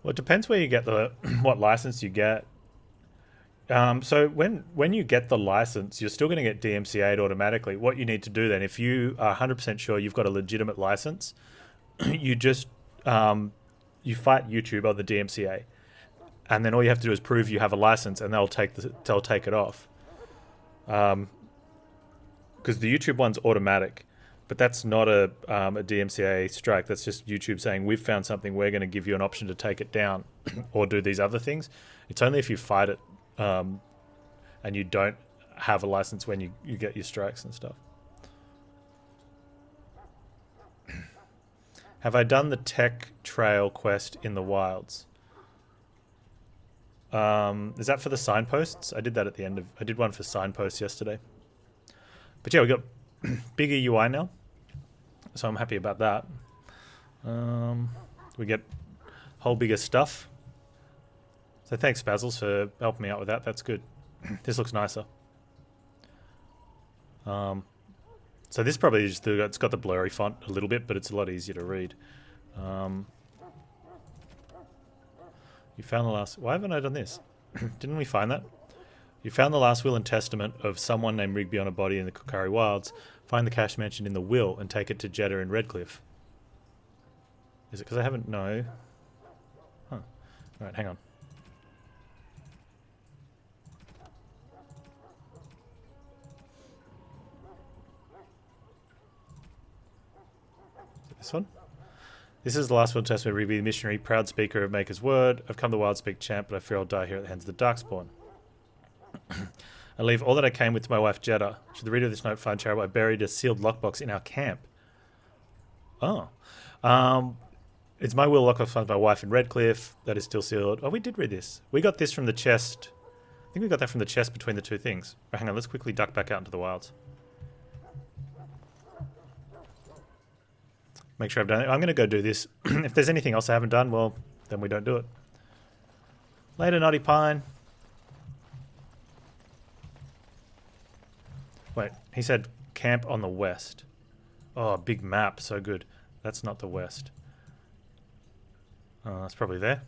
Well, it depends where you get the what license you get. So when you get the license, you're still going to get DMCA'd automatically. What you need to do then, if you are 100% sure you've got a legitimate license, you just you fight YouTube on the DMCA, and then all you have to do is prove you have a license, and they'll take it off. Because the YouTube one's automatic, but that's not a DMCA strike. That's just YouTube saying we've found something. We're going to give you an option to take it down or do these other things. It's only if you fight it and you don't have a license when you get your strikes and stuff. Have I done the tech trail quest in the wilds? Is that for the signposts? I did that at the end of... I did one for signposts yesterday. But yeah, we got bigger UI now, so I'm happy about that. We get whole bigger stuff. So thanks, Basil, for helping me out with that. That's good. This looks nicer. So this probably just it's got the blurry font a little bit, but it's a lot easier to read. You found the last... Why haven't I done this? Didn't we find that? You found the last will and testament of someone named Rigby on a body in the Kukari Wilds. Find the cache mentioned in the will and take it to Jeddah in Redcliffe. Is it because I haven't... No. Huh. Alright, hang on. This one? This is the last will and testament of Rigby, the missionary, proud speaker of Maker's Word. I've come to Wild Speak champ, but I fear I'll die here at the hands of the Darkspawn. I leave all that I came with to my wife Jeddah. Should the reader of this note find charitable, I buried a sealed lockbox in our camp. Oh. It's my will lockbox found my wife in Redcliffe. That is still sealed. Oh, we did read this. We got this from the chest. I think we got that from the chest between the two things. Oh, hang on, let's quickly duck back out into the wilds. Make sure I've done it. I'm going to go do this. If there's anything else I haven't done, well, then we don't do it. Later, Naughty Pine. Wait, he said camp on the west. Oh, big map, so good. That's not the west. Oh, that's probably there.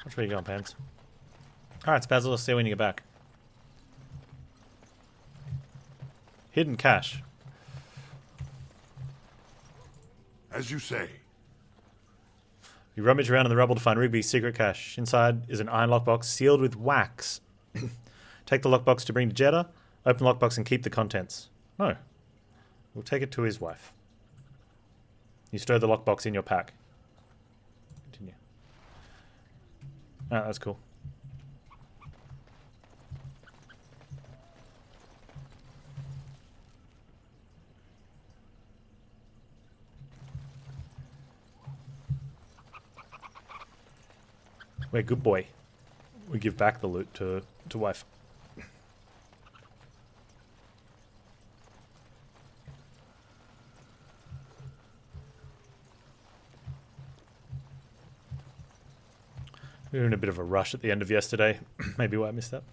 Which way you going, Panz? Alright, it's Basil. I'll see you when you get back. Hidden cache. As you say. You rummage around in the rubble to find Rigby's secret cache. Inside is an iron lockbox sealed with wax. Take the lockbox to bring to Jeddah. Open the lockbox and keep the contents. No. We'll take it to his wife. You stow the lockbox in your pack. Continue. Ah, that's cool. We're good boy. We give back the loot to wife. We were in a bit of a rush at the end of yesterday. Maybe why I missed that.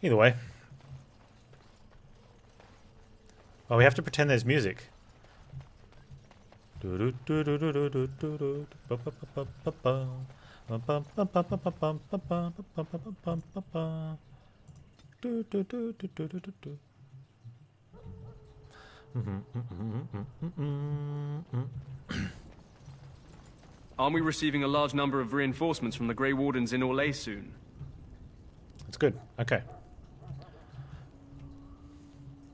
Either way. Oh, we have to pretend there's music. Aren't we receiving a large number of reinforcements from the Grey Wardens in Orlais soon? That's good. Okay.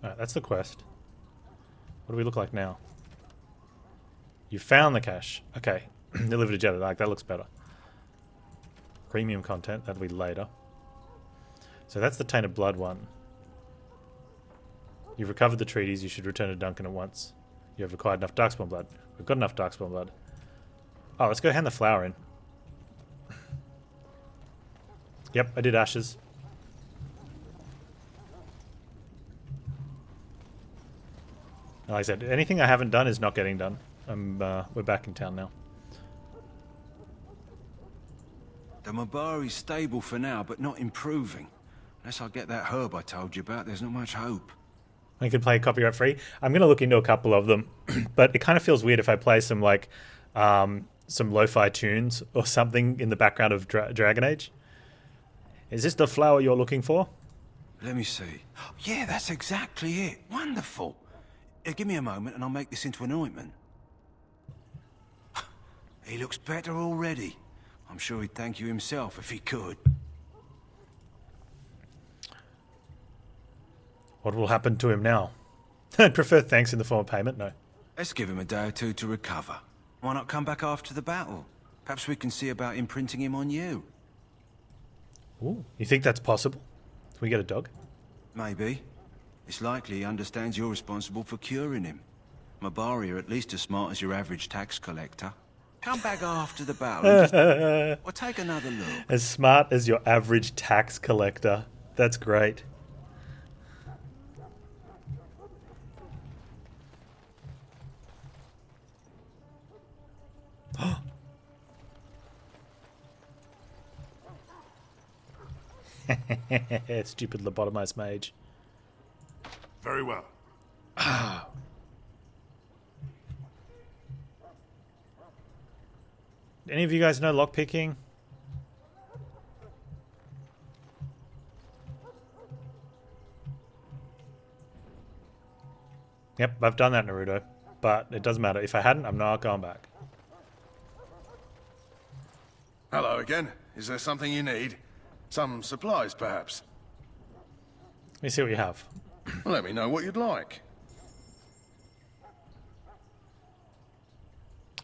Alright, that's the quest. What do we look like now? You found the cache. Okay. Delivered to Jeddah. Like, that looks better. Premium content. That'll be later. So that's the Tainted Blood one. You've recovered the treaties. You should return to Duncan at once. You have acquired enough darkspawn blood. We've got enough darkspawn blood. Oh, let's go hand the flower in. Yep, I did ashes. Like I said, anything I haven't done is not getting done. We're back in town now. The Mabari's stable for now, but not improving. Unless I get that herb I told you about, there's not much hope. I can play copyright free. I'm going to look into a couple of them, but it kind of feels weird if I play some like some lo-fi tunes or something in the background of Dragon Age. Is this the flower you're looking for? Let me see. Yeah, that's exactly it. Wonderful. Give me a moment and I'll make this into an ointment. He looks better already. I'm sure he'd thank you himself if he could. What will happen to him now? I'd prefer thanks in the form of payment, no. Let's give him a day or two to recover. Why not come back after the battle? Perhaps we can see about imprinting him on you. Ooh, you think that's possible? Can we get a dog? Maybe. It's likely he understands you're responsible for curing him. Mabari are at least as smart as your average tax collector. Come back after the battle and just... or take another look. As smart as your average tax collector. That's great. Stupid lobotomized mage. Very well. Any of you guys know lockpicking? Yep, I've done that, Naruto. But it doesn't matter. If I hadn't, I'm not going back. Hello again. Is there something you need? Some supplies, perhaps? Let me see what you have. Let me know what you'd like.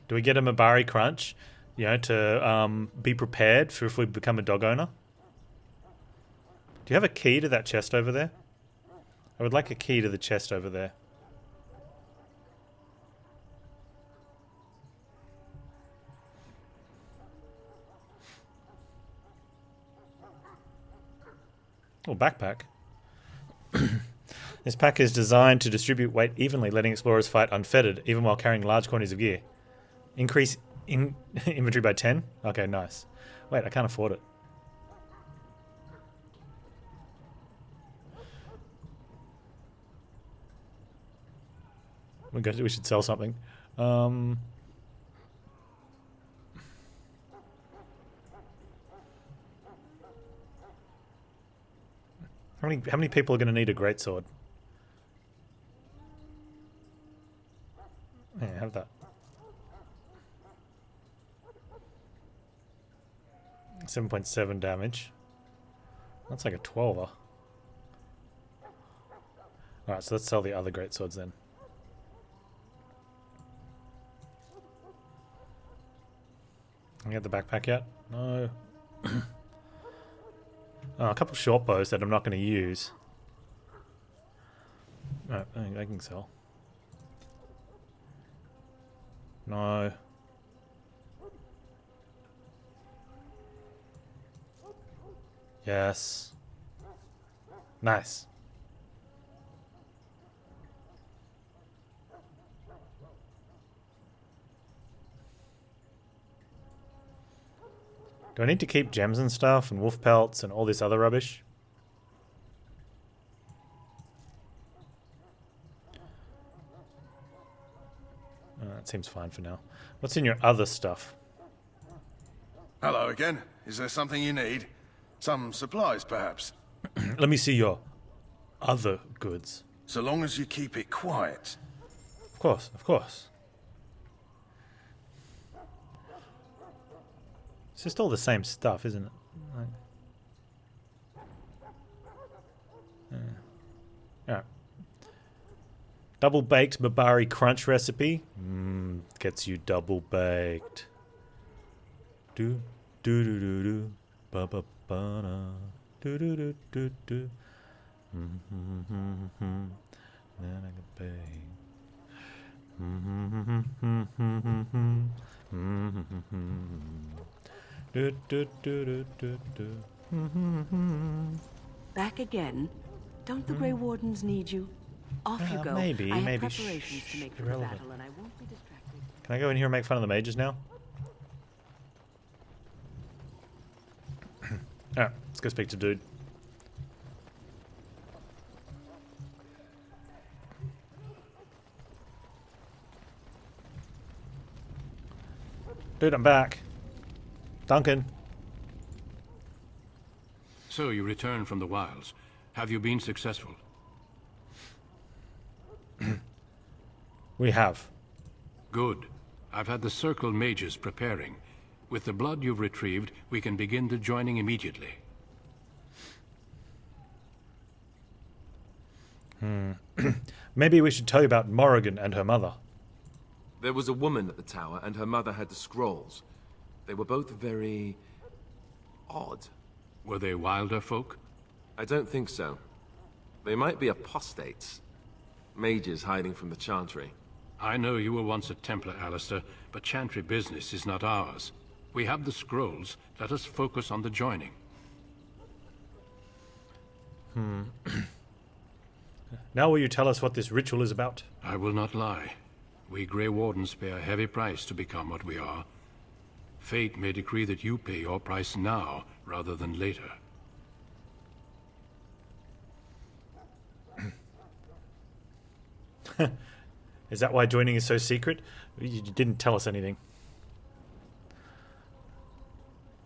Do we get a Mabari crunch? You know, to be prepared for if we become a dog owner? Do you have a key to that chest over there? I would like a key to the chest over there. Oh, backpack. This pack is designed to distribute weight evenly, letting explorers fight unfettered, even while carrying large quantities of gear. Increase inventory by 10? Okay, nice. Wait, I can't afford it. We should sell something. How many people are going to need a greatsword? Yeah, have that. 7.7 damage. That's like a 12er. Alright, so let's sell the other greatswords then. Can I get the backpack yet? No. Oh, a couple short bows that I'm not going to use. No, I can sell. No. Yes. Nice. Do I need to keep gems and stuff and wolf pelts and all this other rubbish? That seems fine for now. What's in your other stuff? Hello again. Is there something you need? Some supplies, perhaps? Let me see your other goods. So long as you keep it quiet. Of course, of course. It's just all the same stuff, isn't it? Like, Alright. Double baked Mabari crunch recipe. Gets you double baked. Do do do do do ba ba ba da do do do do do. Then I could pay. Back again? Don't the Grey Wardens need you? Off you go. Maybe, I have maybe. preparations to make for the battle, and I won't be distracted. Can I go in here and make fun of the mages now? Alright, let's go speak to dude. Dude, I'm back. Duncan. So you returned from the wilds. Have you been successful? We have. Good. I've had the Circle mages preparing. With the blood you've retrieved, we can begin the joining immediately. Maybe we should tell you about Morrigan and her mother. There was a woman at the tower, and her mother had the scrolls. They were both very... odd. Were they wilder folk? I don't think so. They might be apostates. Mages hiding from the Chantry. I know you were once a Templar, Alistair, but Chantry business is not ours. We have the scrolls. Let us focus on the joining. Now will you tell us what this ritual is about? I will not lie. We Grey Wardens pay a heavy price to become what we are. Fate may decree that you pay your price now, rather than later. Is that why joining is so secret? You didn't tell us anything.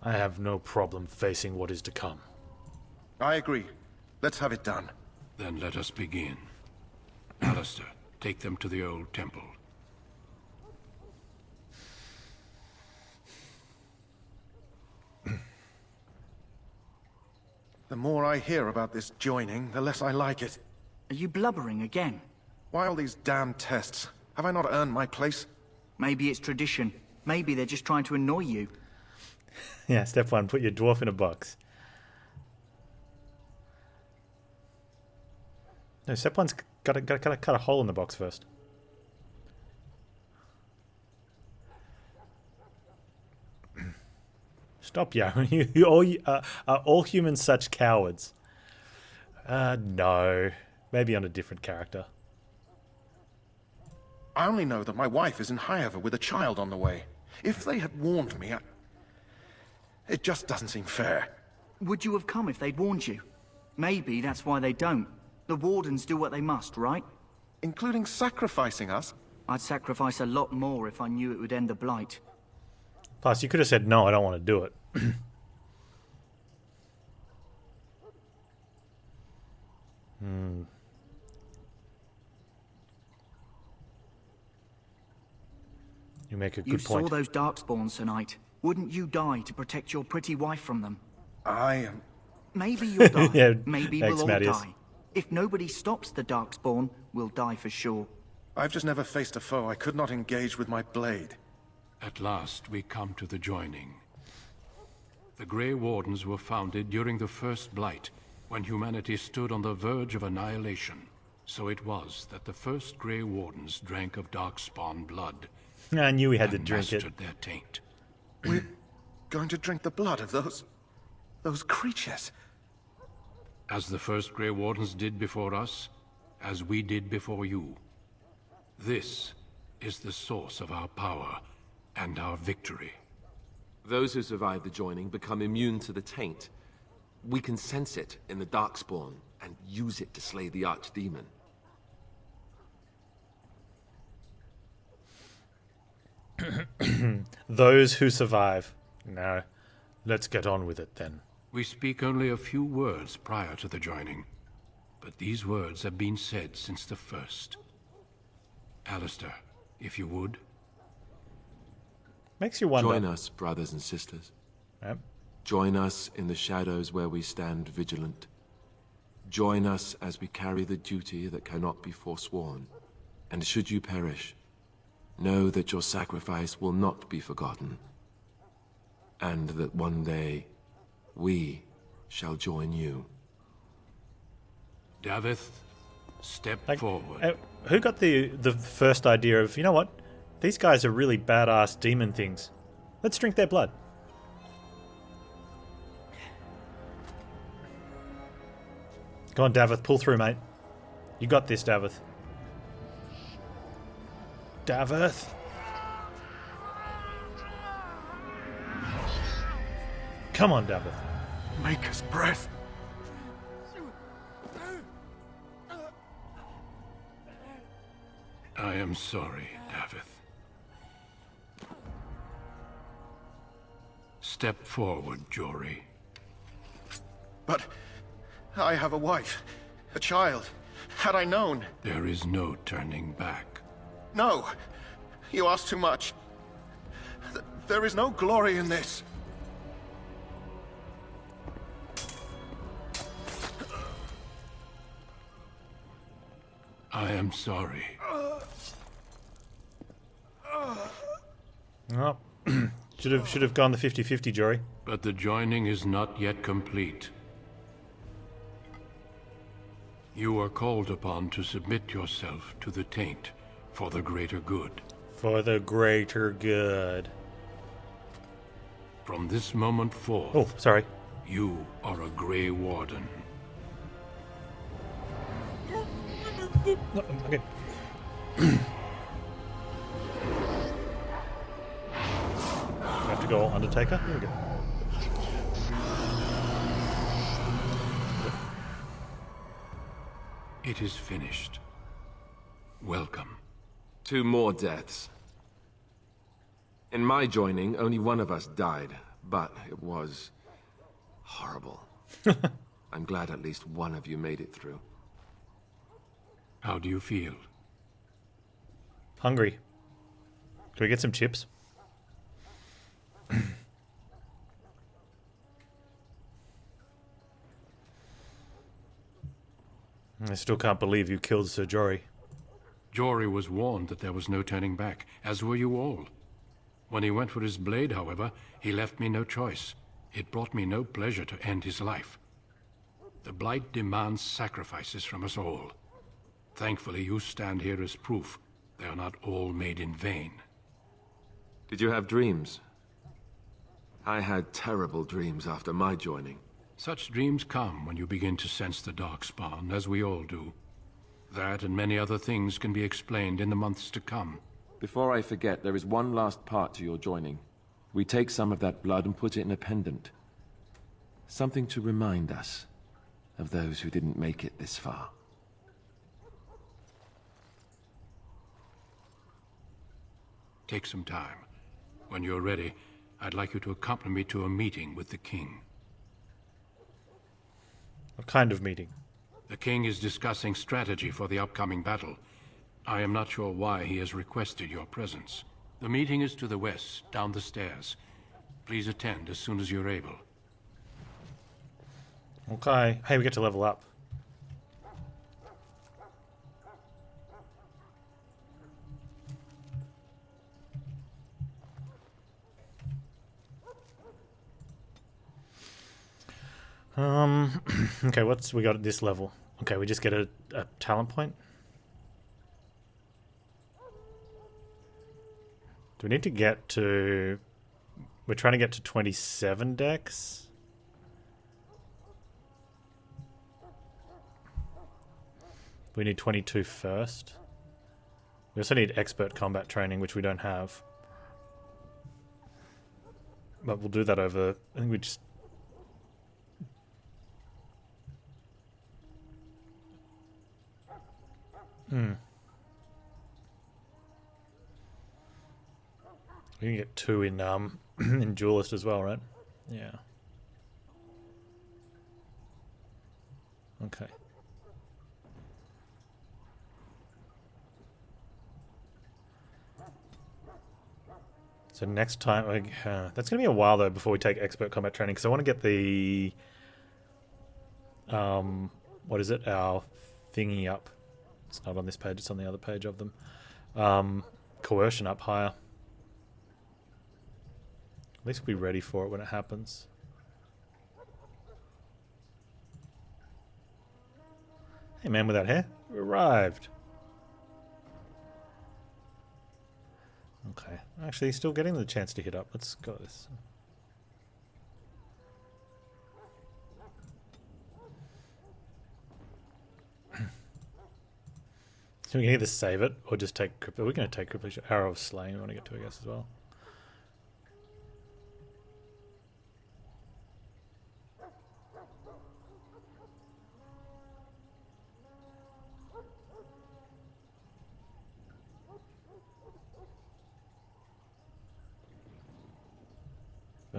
I have no problem facing what is to come. I agree. Let's have it done. Then let us begin. Alistair, take them to the old temple. The more I hear about this joining, the less I like it. Are you blubbering again? Why all these damn tests? Have I not earned my place? Maybe it's tradition. Maybe they're just trying to annoy you. Yeah, step one, put your dwarf in a box. No, step one's gotta cut a hole in the box first. Stop, Yaron. Are all humans such cowards? No. Maybe on a different character. I only know that my wife is in Highover with a child on the way. If they had warned me, it just doesn't seem fair. Would you have come if they'd warned you? Maybe that's why they don't. The Wardens do what they must, right? Including sacrificing us? I'd sacrifice a lot more if I knew it would end the Blight. Plus, you could have said, no, I don't want to do it. You make a good point. You saw those Darkspawns tonight. Wouldn't you die to protect your pretty wife from them? I am... Maybe you'll die. Yeah, maybe thanks, we'll all Mattias. die. If nobody stops the Darkspawn, we'll die for sure. I've just never faced a foe I could not engage with my blade. At last, we come to the joining. The Grey Wardens were founded during the First Blight, when humanity stood on the verge of annihilation. So it was that the first Grey Wardens drank of Darkspawn blood. I knew we had to and drink it. mastered their taint. We're going to drink the blood of those creatures. As the first Grey Wardens did before us, as we did before you. This is the source of our power and our victory. Those who survive the joining become immune to the taint. We can sense it in the Darkspawn and use it to slay the archdemon. Those who survive. No. Let's get on with it then. We speak only a few words prior to the joining, but these words have been said since the first. Alistair, if you would. Makes you wonder. Join us, brothers and sisters. Yep. Join us in the shadows where we stand vigilant. Join us as we carry the duty that cannot be forsworn. And should you perish, know that your sacrifice will not be forgotten. And that one day, we shall join you. Davith, Step Like, forward. who got the first idea of, you know what? These guys are really badass demon things. Let's drink their blood. Come on, Davith, pull through, mate. You got this, Davith. Davith. Come on, Davith. Maker's breath. I am sorry, Davith. Step forward, Jory. But I have a wife, a child. Had I known... There is no turning back. No! You ask too much. There is no glory in this. I am sorry. Oh. should have gone the 50-50, Jory. But the joining is not yet complete. You are called upon to submit yourself to the taint for the greater good. For the greater good. From this moment forth, Oh, sorry. you are a Grey Warden. No, okay. I have to go Undertaker. Here we go. It is finished. Welcome. 2 more deaths. In my joining, only one of us died, but it was horrible. I'm glad at least one of you made it through. How do you feel? Hungry. Can we get some chips? I still can't believe you killed Sir Jory. Jory was warned that there was no turning back, as were you all. When he went for his blade, however, he left me no choice. It brought me no pleasure to end his life. The Blight demands sacrifices from us all. Thankfully, you stand here as proof they are not all made in vain. Did you have dreams? I had terrible dreams after my joining. Such dreams come when you begin to sense the Darkspawn, as we all do. That and many other things can be explained in the months to come. Before I forget, there is one last part to your joining. We take some of that blood and put it in a pendant. Something to remind us of those who didn't make it this far. Take some time. When you're ready, I'd like you to accompany me to a meeting with the king. What kind of meeting? The king is discussing strategy for the upcoming battle. I am not sure why he has requested your presence. The meeting is to the west, down the stairs. Please attend as soon as you're able. Okay. Hey, we get to level up. Okay, what's we got at this level? Okay, we just get a talent point. Do we need to get to... We're trying to get to 27 decks. We need 22 first. We also need expert combat training, which we don't have. But we'll do that over... I think we just... We can get 2 in in Duelist as well, right? Yeah. Okay. So next time, that's going to be a while though before we take expert combat training, because I want to get the what is it? Our thingy up. It's not on this page; it's on the other page of them. Coercion up higher. At least we'll be ready for it when it happens. Hey, man without hair. Arrived. Okay. Actually, still getting the chance to hit up. Let's go this. So we can either save it or just take crippling. We're going to take crippling arrow of slaying. We want to get to, I guess, as well.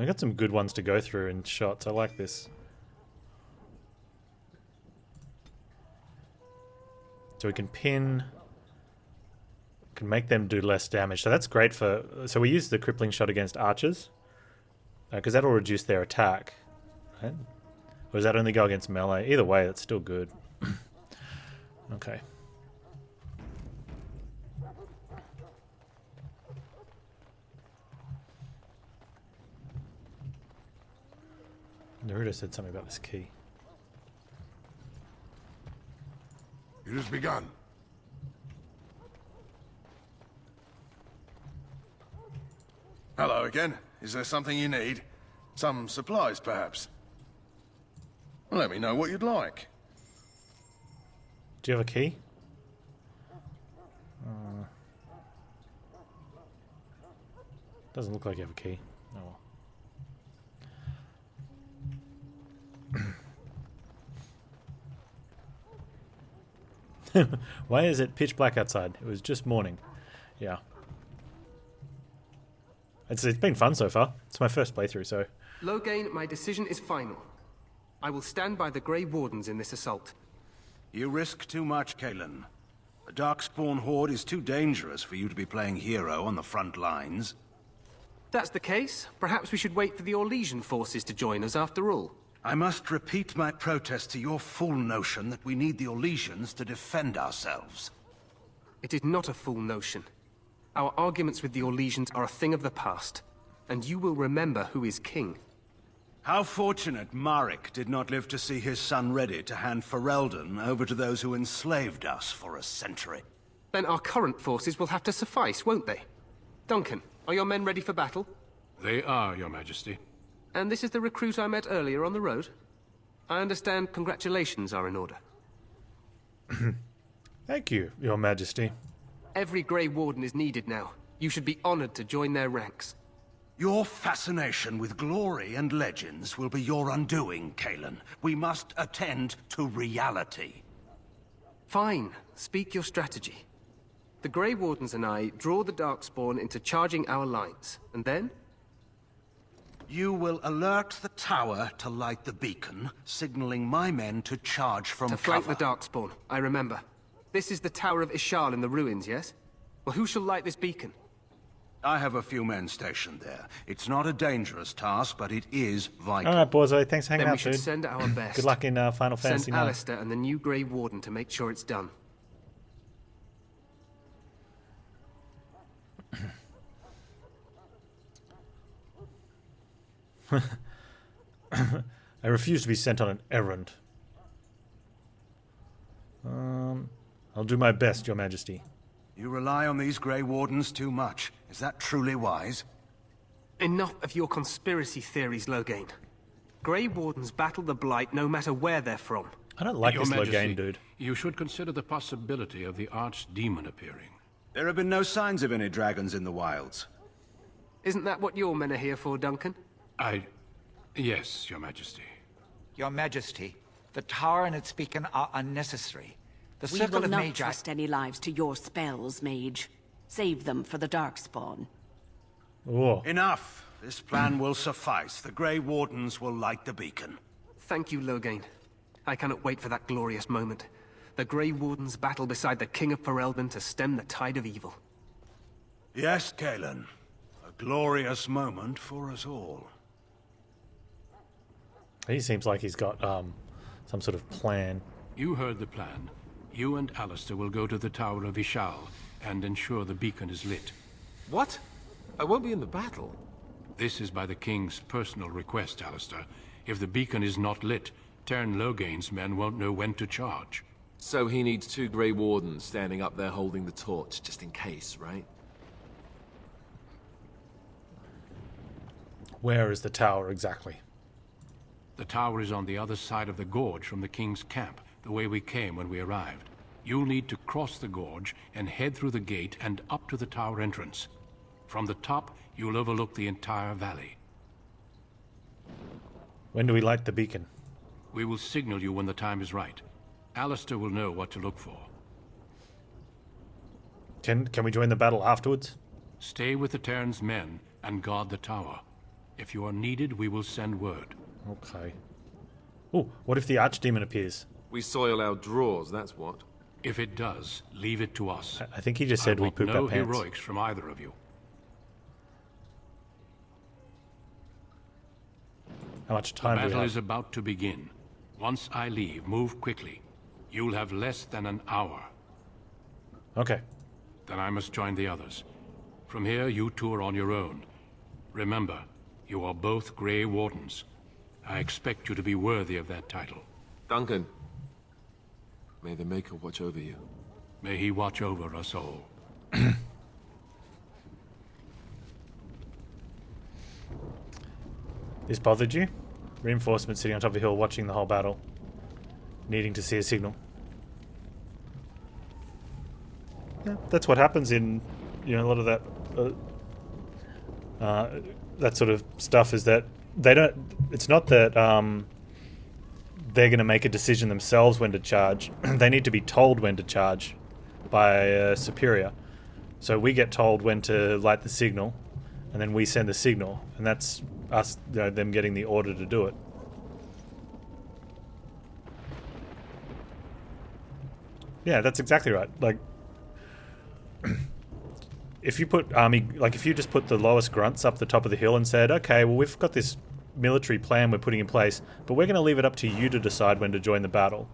I got some good ones to go through in shots. I like this. So we can pin, can make them do less damage. So that's great for, so we use the crippling shot against archers, because that'll reduce their attack, right? Or does that only go against melee? Either way, that's still good. Okay. Naruto said something about this key. It has begun. Hello again. Is there something you need? Some supplies, perhaps? Well, let me know what you'd like. Do you have a key? Doesn't look like you have a key. Oh well. Why is it pitch black outside? It was just morning. Yeah. It's been fun so far. It's my first playthrough, so... Loghain, my decision is final. I will stand by the Grey Wardens in this assault. You risk too much, Kalen. The Darkspawn Horde is too dangerous for you to be playing hero on the front lines. If that's the case, perhaps we should wait for the Orlesian forces to join us after all. I must repeat my protest to your fool notion that we need the Orlesians to defend ourselves. It is not a fool notion. Our arguments with the Orlesians are a thing of the past, and you will remember who is king. How fortunate Marek did not live to see his son ready to hand Ferelden over to those who enslaved us for a century. Then our current forces will have to suffice, won't they? Duncan, are your men ready for battle? They are, Your Majesty. And this is the recruit I met earlier on the road? I understand congratulations are in order. Thank you, Your Majesty. Every Grey Warden is needed now. You should be honored to join their ranks. Your fascination with glory and legends will be your undoing, Kalen. We must attend to reality. Fine. Speak your strategy. The Grey Wardens and I draw the Darkspawn into charging our lines, and then? You will alert the tower to light the beacon, signaling my men to charge from cover. To flank the Darkspawn, I remember. This is the Tower of Ishal in the ruins, yes? Well, who shall light this beacon? I have a few men stationed there. It's not a dangerous task, but it is vital. Alright, Borzoi, thanks for hanging Then out, we should dude. send our best. Good luck in Final Fantasy Send 9. Alistair and the new Grey Warden to make sure it's done. I refuse to be sent on an errand. I'll do my best, Your Majesty. You rely on these Grey Wardens too much. Is that truly wise? Enough of your conspiracy theories, Loghain. Grey Wardens battle the Blight no matter where they're from. I don't like Your this Majesty, Loghain dude. You should consider the possibility of the archdemon appearing. There have been no signs of any dragons in the wilds. Isn't that what your men are here for, Duncan? Yes, Your Majesty. Your Majesty, the tower and its beacon are unnecessary. The We circle will of not Magi... trust any lives to your spells, mage. Save them for the Darkspawn. Oh. Enough! This plan will suffice. The Grey Wardens will light the beacon. Thank you, Loghain. I cannot wait for that glorious moment. The Grey Wardens battle beside the King of Ferelden to stem the tide of evil. Yes, Kalen. A glorious moment for us all. He seems like he's got some sort of plan. You heard the plan. You and Alistair will go to the Tower of Ishal and ensure the beacon is lit. What? I won't be in the battle. This is by the King's personal request, Alistair. If the beacon is not lit, Tern Loghain's men won't know when to charge. So he needs 2 Grey Wardens standing up there holding the torch, just in case, right? Where is the tower exactly? The tower is on the other side of the gorge from the king's camp, the way we came when we arrived. You'll need to cross the gorge and head through the gate and up to the tower entrance. From the top, you'll overlook the entire valley. When do we light the beacon? We will signal you when the time is right. Alistair will know what to look for. Can we join the battle afterwards? Stay with the Terran's men and guard the tower. If you are needed, we will send word. Okay. Oh, what if the archdemon appears? We soil our drawers, that's what. If it does, leave it to us. I think he just said we poop no our pants. heroics from either of you. How much The time do we battle have? is about to begin. Once I leave, move quickly. You'll have less than an hour. Okay. Then I must join the others. From here, you two are on your own. Remember, you are both Grey Wardens. I expect you to be worthy of that title. Duncan, may the Maker watch over you. May he watch over us all. This bothered you? Reinforcements sitting on top of a hill watching the whole battle. Needing to see a signal. Yeah, that's what happens in, you know, a lot of that that sort of stuff is that they don't, it's not that they're going to make a decision themselves when to charge. They need to be told when to charge by a superior. So we get told when to light the signal, and then we send the signal, and that's us, you know, them getting the order to do it. Yeah, that's exactly right. Like, if you put army, like if you just put the lowest grunts up the top of the hill and said, okay, well, we've got this military plan we're putting in place, but we're going to leave it up to you to decide when to join the battle.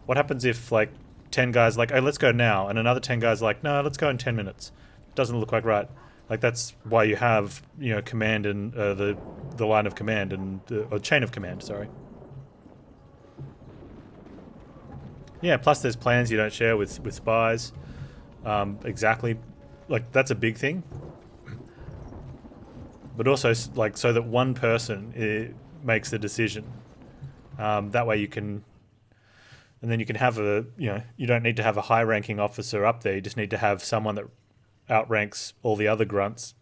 What happens if, like, 10 guys like, oh, let's go now, and another 10 guys like, no, let's go in 10 minutes. Doesn't look like right. Like, that's why you have, you know, command and the line of command and or chain of command, sorry. Yeah, plus there's plans you don't share with spies. Exactly. Like, that's a big thing. But also, like, so that one person makes the decision. That way you can... And then you can have a, you know, you don't need to have a high-ranking officer up there. You just need to have someone that outranks all the other grunts.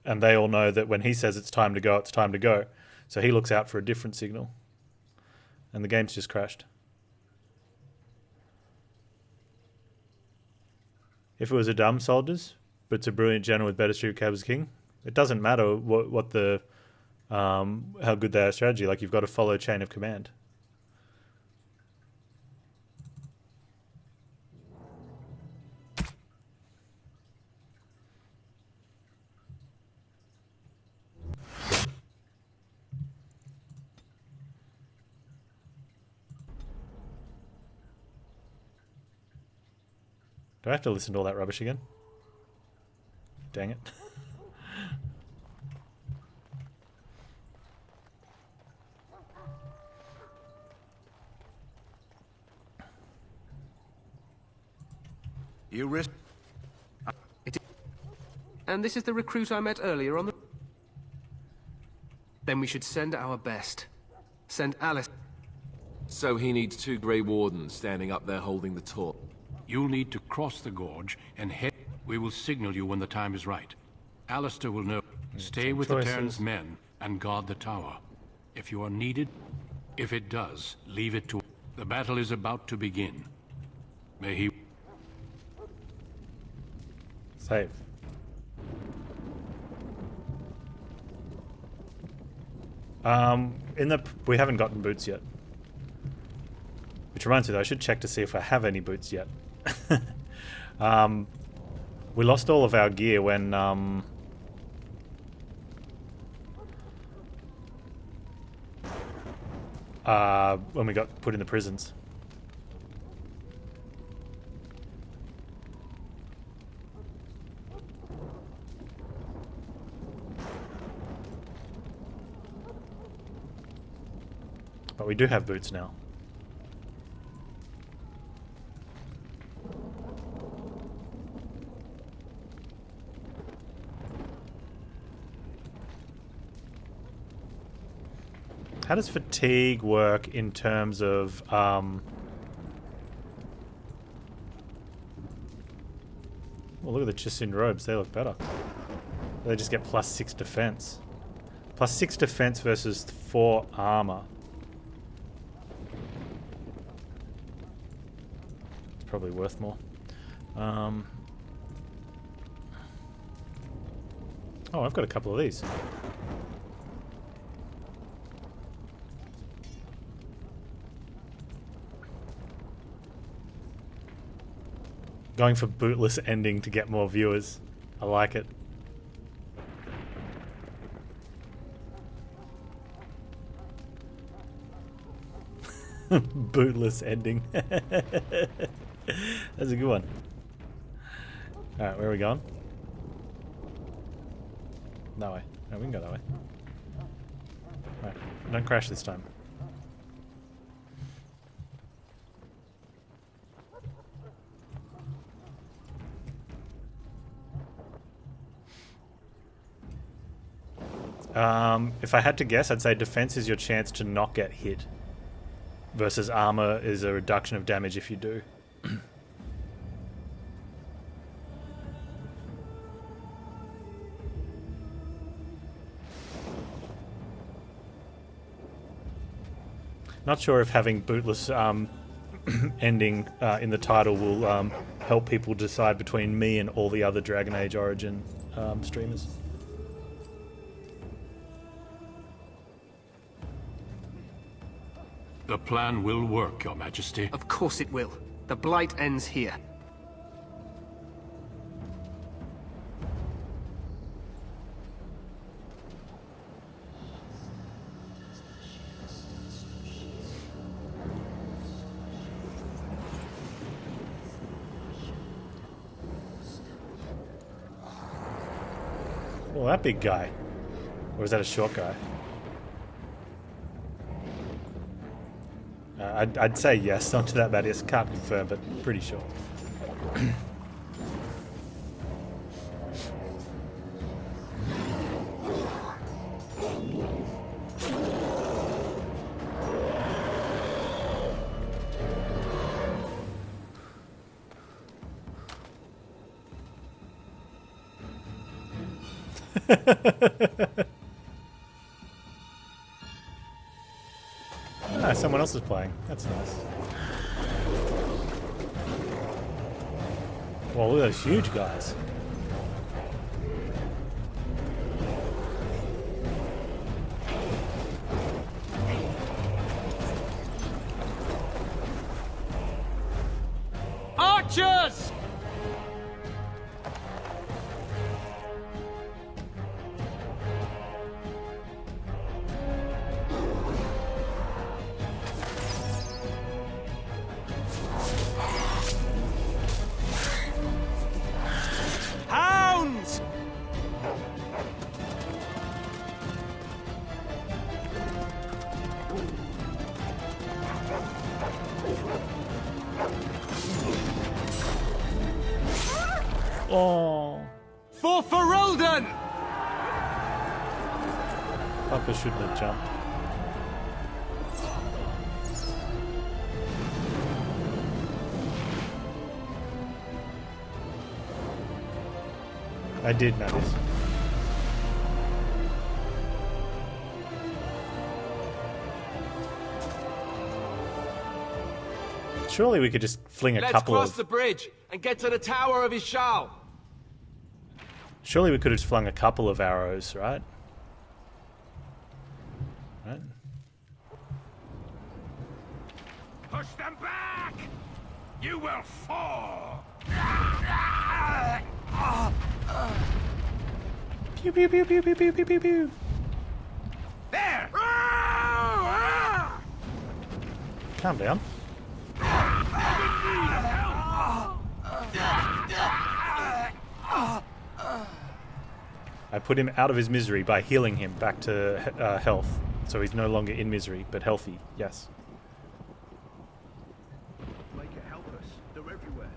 And they all know that when he says it's time to go, it's time to go. So he looks out for a different signal. And the game's just crashed. If it was a dumb soldiers, but it's a brilliant general with better street cab as king, it doesn't matter what the how good they are strategy. Like, you've got to follow chain of command. Do I have to listen to all that rubbish again? Dang it. You risk... And this is the recruit I met earlier on the... Then we should send our best. Send Alice... So he needs 2 Grey Wardens standing up there holding the torch. You'll need to cross the gorge and head... We will signal you when the time is right. Alistair will know. Stay with the Terran's men and guard the tower. If you are needed, if it does, leave it to... The battle is about to begin. May he... Save. We haven't gotten boots yet. Which reminds me, though, I should check to see if I have any boots yet. We lost all of our gear when we got put in the prisons. But we do have boots now. How does fatigue work in terms of well, look at the Chisin robes, they look better. They just get +6 defense. +6 defense versus 4 armor. It's probably worth more. Oh, I've got a couple of these. Going for bootless ending to get more viewers. I like it. Bootless ending. That's a good one. Alright, where are we going? That way. No, we can go that way. Alright, don't crash this time. If I had to guess, I'd say defense is your chance to not get hit. Versus armor is a reduction of damage if you do. Not sure if having bootless ending in the title will help people decide between me and all the other Dragon Age Origin streamers. The plan will work, Your Majesty. Of course it will. The Blight ends here. Well, that big guy. Or is that a short guy? I'd say yes, not to that bad. Yes, can't confirm, but pretty sure. Ah, someone else is playing. That's nice. Whoa, look at those huge guys. Archers! Hounds! Oh, For Ferelden! Papa shouldn't have jumped. I did notice. Surely we could just fling a Let's couple cross of... the bridge and get to the Tower of Ishal. Surely we could have flung a couple of arrows, right? Right? Push them back! You will fall! Pew pew pew pew pew pew pew pew pew. There! Calm down. I put him out of his misery by healing him back to health. So he's no longer in misery, but healthy, yes. Make it help us. They're everywhere.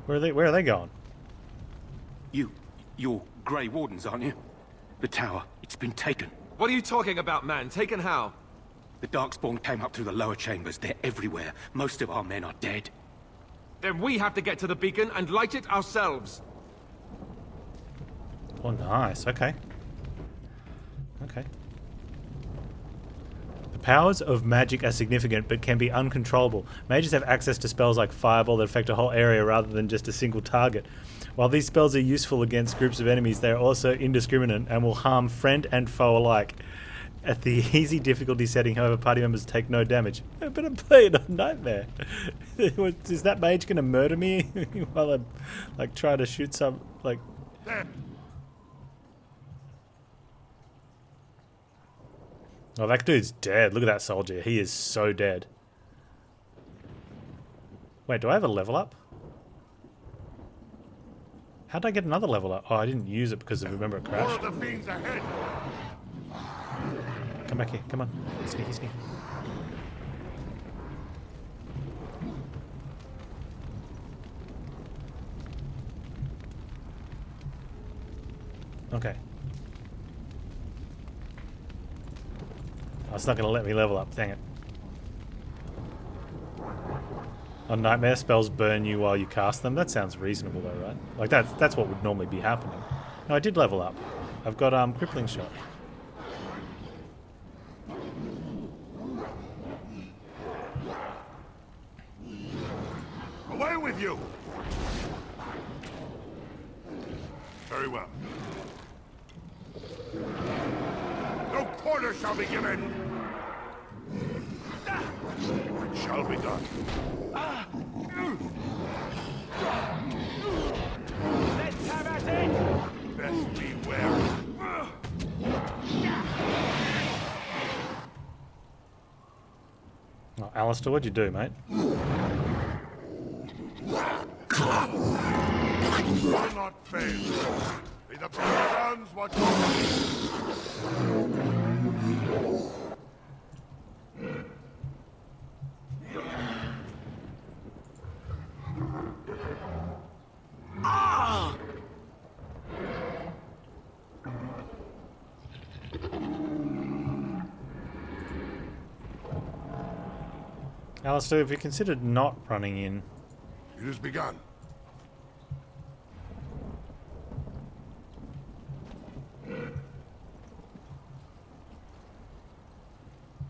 Where are they going? You're Grey Wardens, aren't you? The tower, it's been taken. What are you talking about, man? Taken how? The Darkspawn came up through the lower chambers. They're everywhere. Most of our men are dead. Then we have to get to the beacon and light it ourselves. Oh, nice. Okay. Okay. The powers of magic are significant, but can be uncontrollable. Mages have access to spells like Fireball that affect a whole area rather than just a single target. While these spells are useful against groups of enemies, they are also indiscriminate and will harm friend and foe alike. At the easy difficulty setting, however, party members take no damage. But I'm playing on Nightmare. Is that mage going to murder me while I'm like trying to shoot some like? Oh, that dude's dead. Look at that soldier. He is so dead. Wait, do I have a level up? How'd I get another level up? Oh, I didn't use it because I remember it crashed. More of the fiends ahead. Come back here. Come on. Sneaky, sneaky. Okay. Oh, it's not going to let me level up. Dang it. Oh, nightmare spells burn you while you cast them. That sounds reasonable though, right? Like that's what would normally be happening. No, I did level up. I've got crippling shot. Away with you! Very well. No quarter shall be given! It shall be done. Let's have at it! Best beware. Oh, Alistair, what'd you do, mate? Will not fail. May the Panz watch over. Alistair, have you considered not running in? It has begun.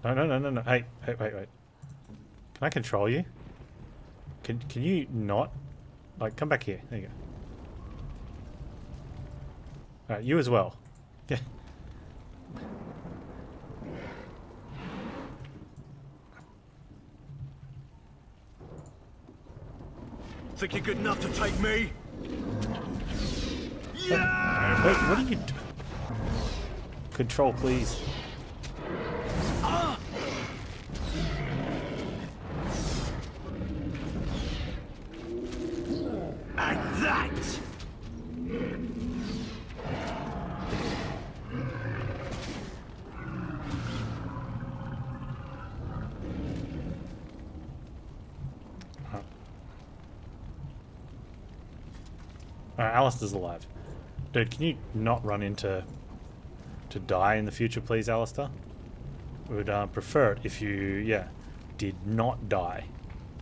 No. Hey, wait. Can I control you? Can you not? Like, come back here. There you go. Alright, you as well. Yeah. Think you're good enough to take me? Yeah! Wait, what are you doing? Control, please. And that! Alright, Alistair's alive. Dude, can you not run into to die in the future, please, Alistair? We would prefer it if you, did not die,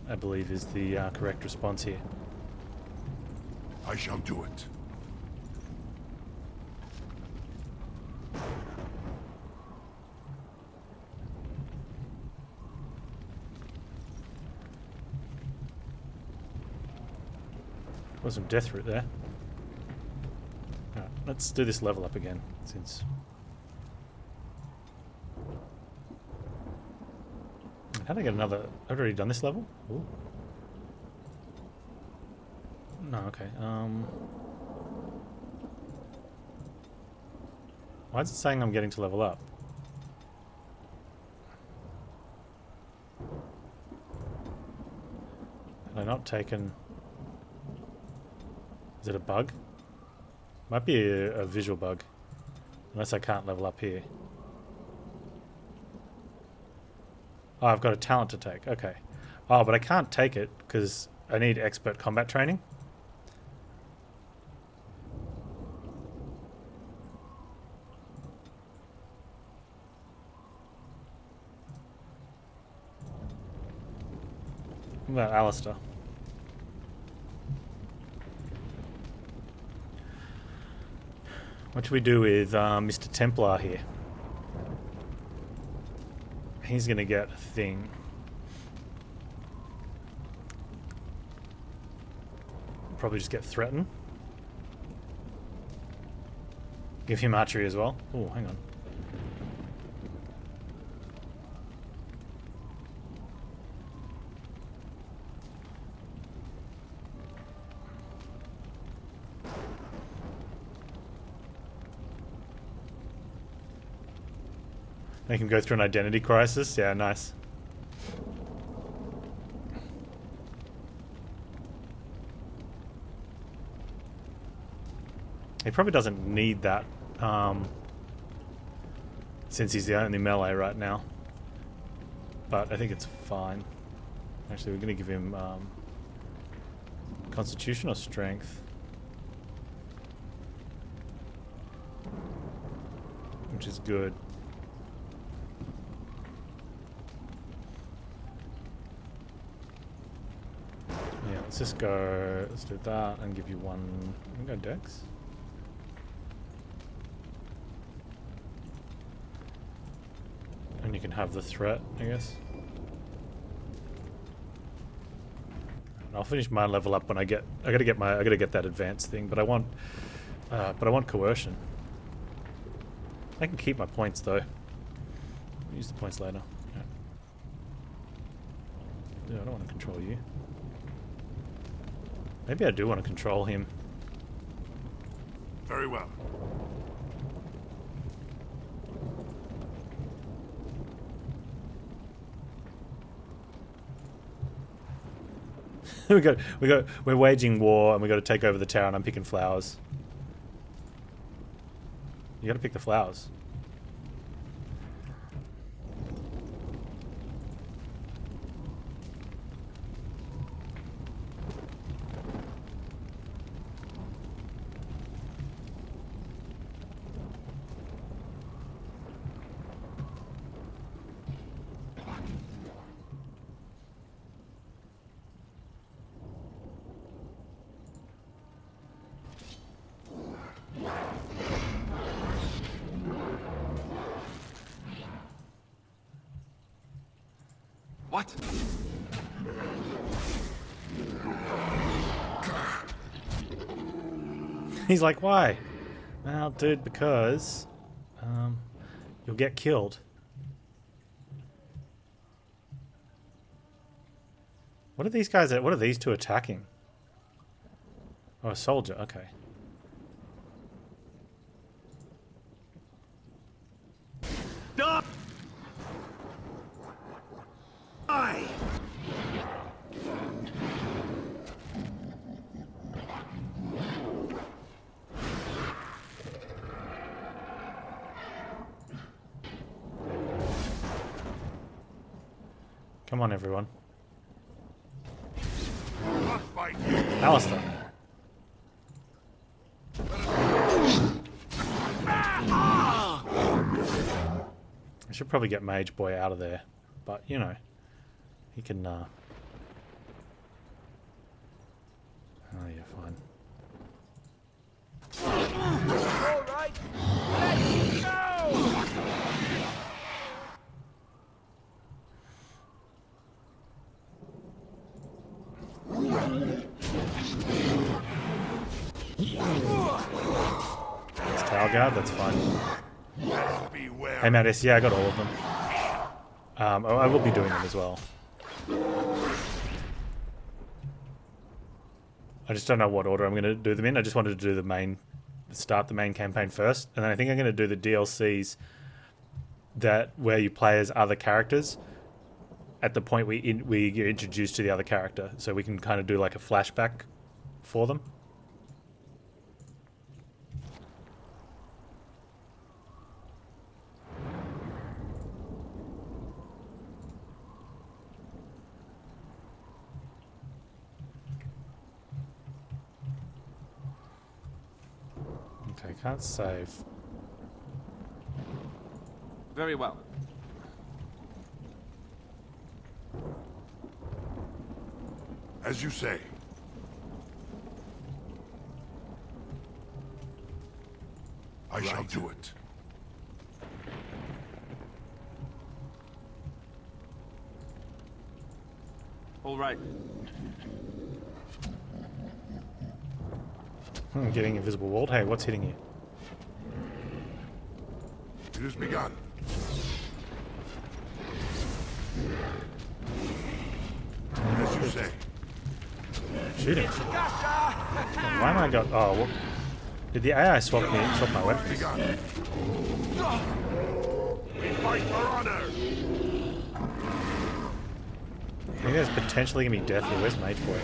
I believe is the correct response here. I shall do it. Got some death root there. Alright, let's do this level up again, since... How did I get another... I've already done this level? Ooh. No, okay. Why is it saying I'm getting to level up? Have I not taken... Is it a bug? Might be a visual bug. Unless I can't level up here. Oh, I've got a talent to take. Okay. Oh, but I can't take it because I need expert combat training. about Alistair? What should we do with Mr. Templar here? He's gonna get a thing. Probably just get threatened. Give him archery as well. Oh, hang on. Make him go through an identity crisis. Yeah, nice. He probably doesn't need that, since he's the only melee right now. But I think it's fine. Actually, we're going to give him Constitution or Strength. Which is good. Yeah, let's just go, let's do that and give you one, go Dex. And you can have the threat, I guess. I'll finish my level up when I gotta get that advanced thing, but I want coercion. I can keep my points though. Use the points later. Yeah, I don't want to control you. Maybe I do want to control him. Very well. we're waging war and we got to take over the town. I'm picking flowers. You got to pick the flowers. What? He's like, why? Well, dude, because you'll get killed. What are these guys? What are these two attacking? Oh, a soldier. Okay. Die! Come on, everyone. Alistair. I should probably get Mage Boy out of there, but you know, he can. Oh yeah, fine. All right, let's go! It's Tower Guard, that's fine. Hey Mattis, yeah, I got all of them. I will be doing them as well. I just don't know what order I'm going to do them in. I just wanted to do the main, start the main campaign first, and then I think I'm going to do the DLCs that where you play as other characters at the point we get introduced to the other character, so we can kind of do like a flashback for them. Okay, can't save. Very well. As you say. I shall do it. All right. Getting invisible walled. Hey, what's hitting you? It has begun. As you say. Shoot him. Why am I got? Oh, what? Did the AI swap my weapons? We fight for honor. I think there's potentially gonna be death here. Where's Mage Boy?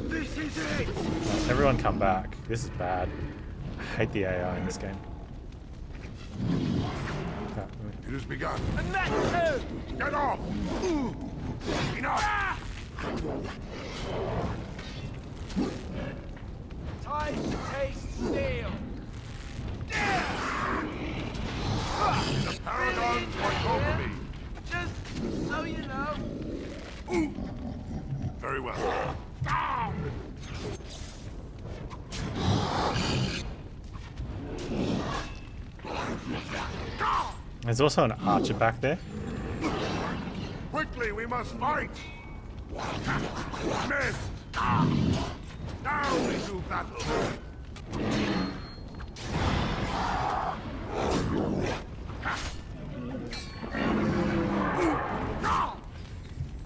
This is it. Everyone come back. This is bad. I hate the AI in this game. It has begun. And that too. Get off! Enough! Time to taste steel. The paragons watch over me. Just so you know. Very well. There's also an archer back there. Quickly, we must fight. Missed. Now we do battle.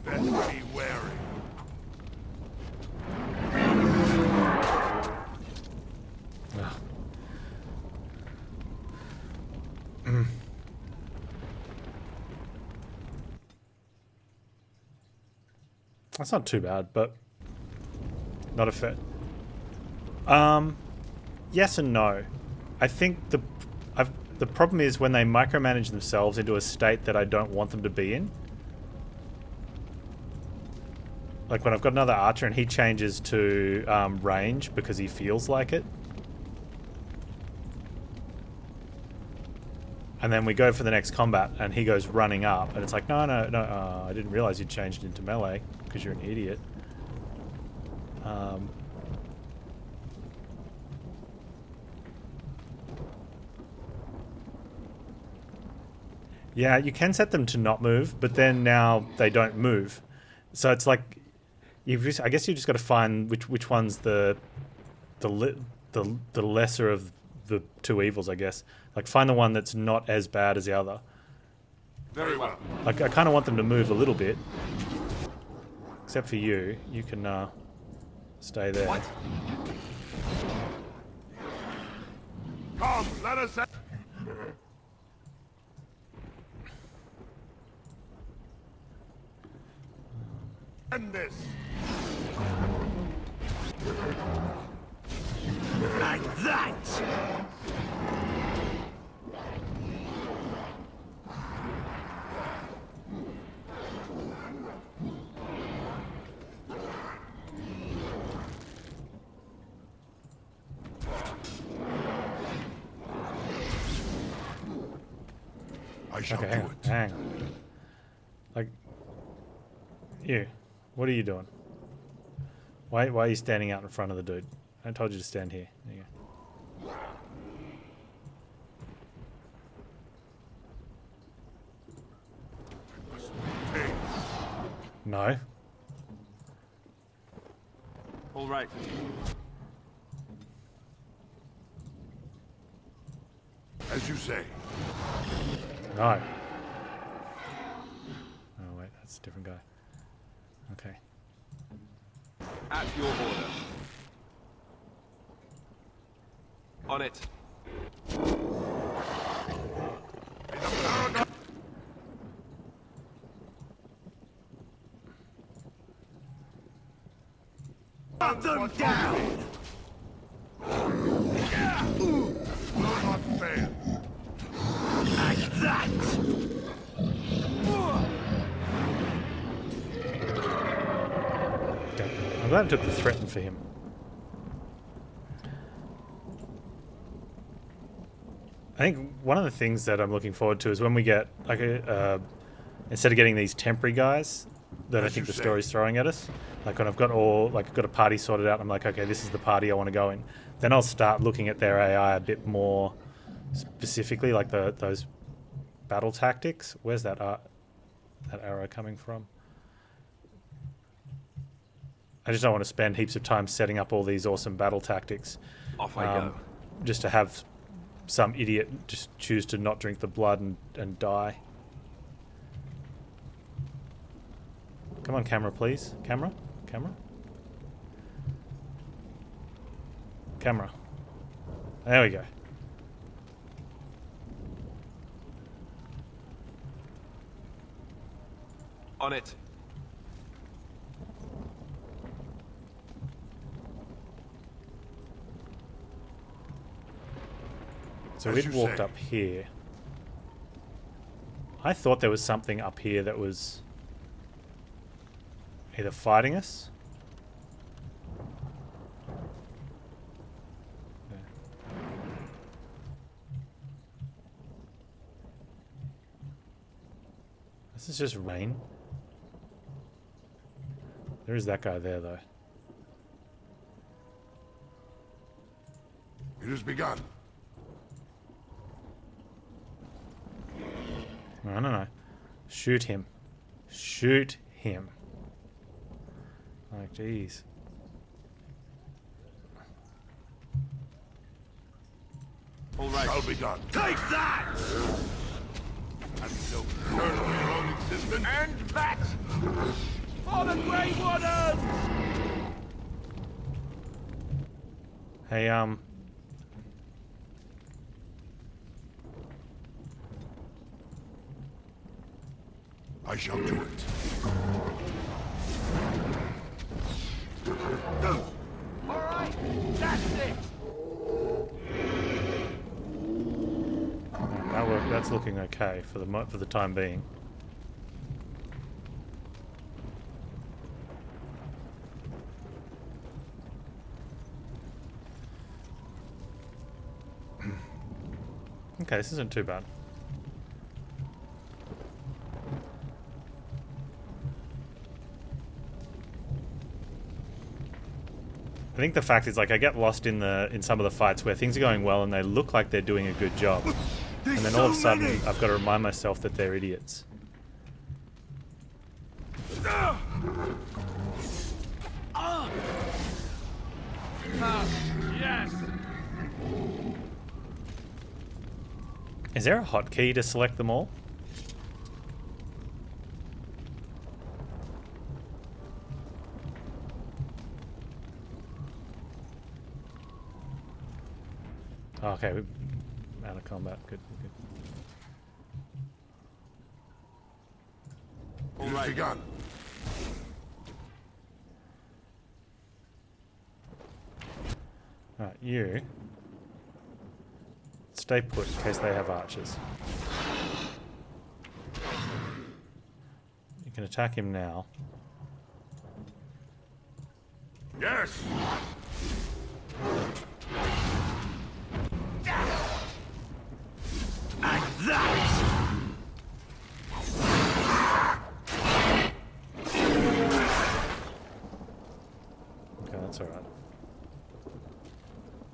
Best be wary. That's not too bad, but not a fit. Yes and no. I think the problem is when they micromanage themselves into a state that I don't want them to be in. Like when I've got another archer and he changes to range because he feels like it. And then we go for the next combat and he goes running up and it's like, no, I didn't realize you changed into melee because you're an idiot. Yeah, you can set them to not move, but then now they don't move. So it's like, I guess you just got to find which one's the lesser of the two evils, I guess. Like find the one that's not as bad as the other. Very well. Like I kind of want them to move a little bit. Except for you. You can stay there. What? Come, let us end this. Like that. I shall Okay, do it. hang on. Like, you. What are you doing? Why are you standing out in front of the dude? I told you to stand here. There you go. No. All right. As you say. No. Oh wait, that's a different guy. Okay. At your order. On it. Put them down. Not fair. Like that. Okay. I'm glad I took the threaten for him. I think one of the things that I'm looking forward to is when we get like an instead of getting these temporary guys that I think the story's throwing at us, like when I've got a party sorted out, I'm like, okay, this is the party I want to go in. Then I'll start looking at their AI a bit more specifically, like those battle tactics. Where's that arrow coming from? I just don't want to spend heaps of time setting up all these awesome battle tactics. Off I go. Just to have some idiot just choose to not drink the blood and die. Come on, camera, please. Camera? Camera? Camera. There we go. On it. So we'd walked up here. I thought there was something up here that was either fighting us. This is just rain. There is that guy there, though. It has begun. No. Shoot him. Shoot him. Like, jeez. All right. Shall be done. Take that! And so turn on your own existence. And that! For the Grey Warden! Hey, I shall do it. All right, that's it. that's looking okay for the time being. Okay, this isn't too bad. I think the fact is, like, I get lost in some of the fights where things are going well and they look like they're doing a good job, and then all of a sudden I've got to remind myself that they're idiots. Yes. Is there a hotkey to select them all? Oh, okay, we're out of combat. Good. All right. Begun. Alright, you stay put in case they have archers. You can attack him now. Yes. And that! Okay, that's alright.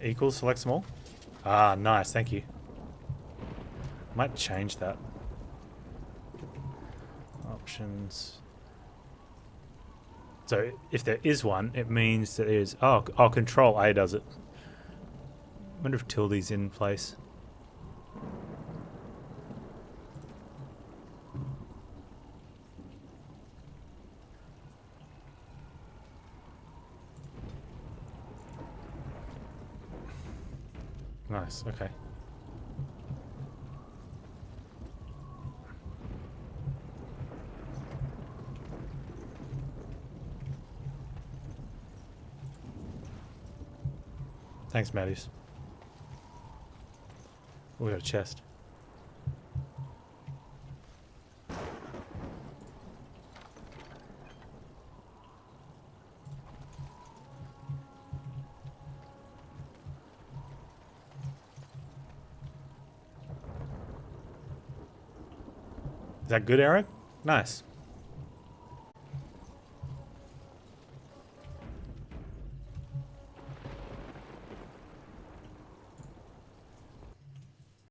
Equals, select small. Ah, nice, thank you. Might change that. Options. So if there is one, it means that there is. Oh, Control A does it. Wonder if tilde's in place. Nice, okay. Thanks, Matthews. Oh, we got a chest. Is that good, Aaron? Nice.